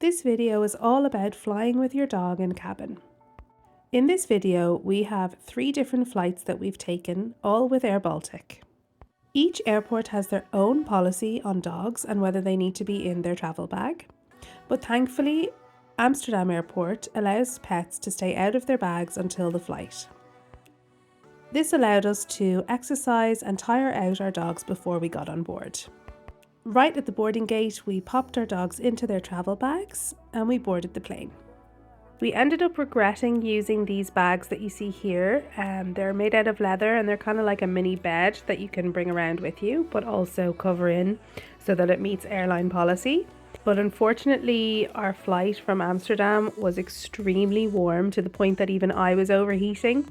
This video is all about flying with your dog in cabin. In this video, we have 3 different flights that we've taken, all with airBaltic. Each airport has their own policy on dogs and whether they need to be in their travel bag. But thankfully, Amsterdam Airport allows pets to stay out of their bags until the flight. This allowed us to exercise and tire out our dogs before we got on board. Right at the boarding gate, we popped our dogs into their travel bags and we boarded the plane. We ended up regretting using these bags that you see here. They're made out of leather and they're kind of like a mini bed that you can bring around with you, but also cover in so that it meets airline policy. But unfortunately, our flight from Amsterdam was extremely warm to the point that even I was overheating.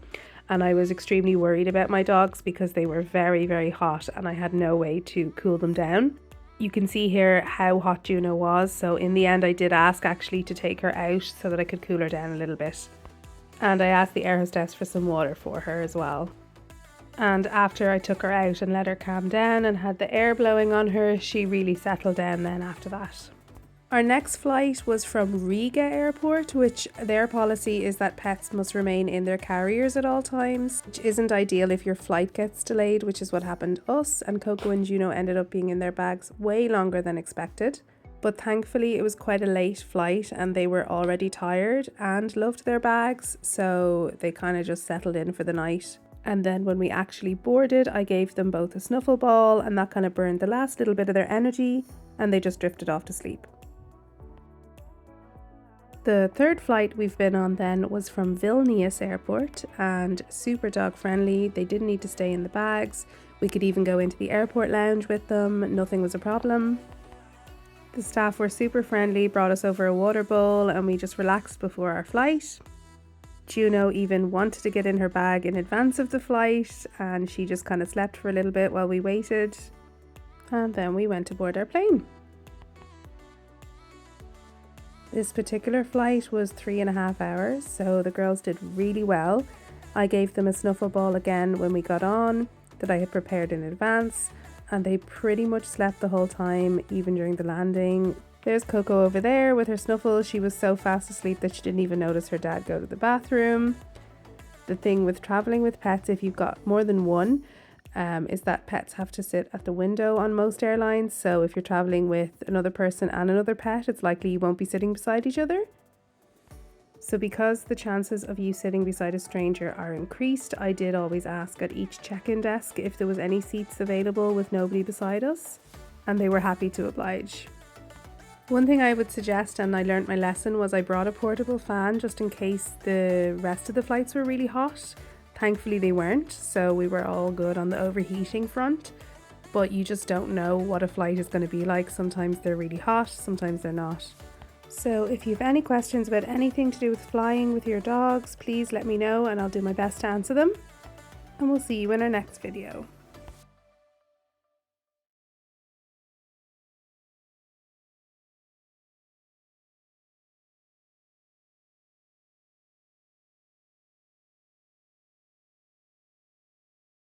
And I was extremely worried about my dogs because they were very, very hot and I had no way to cool them down. You can see here how hot Juno was, so in the end I did ask actually to take her out so that I could cool her down a little bit. And I asked the air hostess for some water for her as well. And after I took her out and let her calm down and had the air blowing on her, she really settled down then after that. Our next flight was from Riga Airport, which their policy is that pets must remain in their carriers at all times, which isn't ideal if your flight gets delayed, which is what happened to us, and Coco and Juno ended up being in their bags way longer than expected. But thankfully it was quite a late flight and they were already tired and loved their bags, so they kind of just settled in for the night. And then when we actually boarded, I gave them both a snuffle ball and that kind of burned the last little bit of their energy and they just drifted off to sleep. The third flight we've been on then was from Vilnius Airport and super dog friendly. They didn't need to stay in the bags. We could even go into the airport lounge with them. Nothing was a problem. The staff were super friendly, brought us over a water bowl and we just relaxed before our flight. Juno even wanted to get in her bag in advance of the flight and she just kind of slept for a little bit while we waited. And then we went to board our plane. This particular flight was 3.5 hours, so the girls did really well. I gave them a snuffle ball again when we got on that I had prepared in advance, and they pretty much slept the whole time, even during the landing. There's Coco over there with her snuffle. She was so fast asleep that she didn't even notice her dad go to the bathroom. The thing with traveling with pets, if you've got more than one, is that pets have to sit at the window on most airlines. So if you're traveling with another person and another pet, it's likely you won't be sitting beside each other. So because the chances of you sitting beside a stranger are increased, I did always ask at each check-in desk if there was any seats available with nobody beside us, and they were happy to oblige. One thing I would suggest, and I learnt my lesson, was I brought a portable fan just in case the rest of the flights were really hot. Thankfully they weren't, so we were all good on the overheating front, but you just don't know what a flight is going to be like. Sometimes they're really hot, sometimes they're not. So if you have any questions about anything to do with flying with your dogs, please let me know and I'll do my best to answer them. And we'll see you in our next video.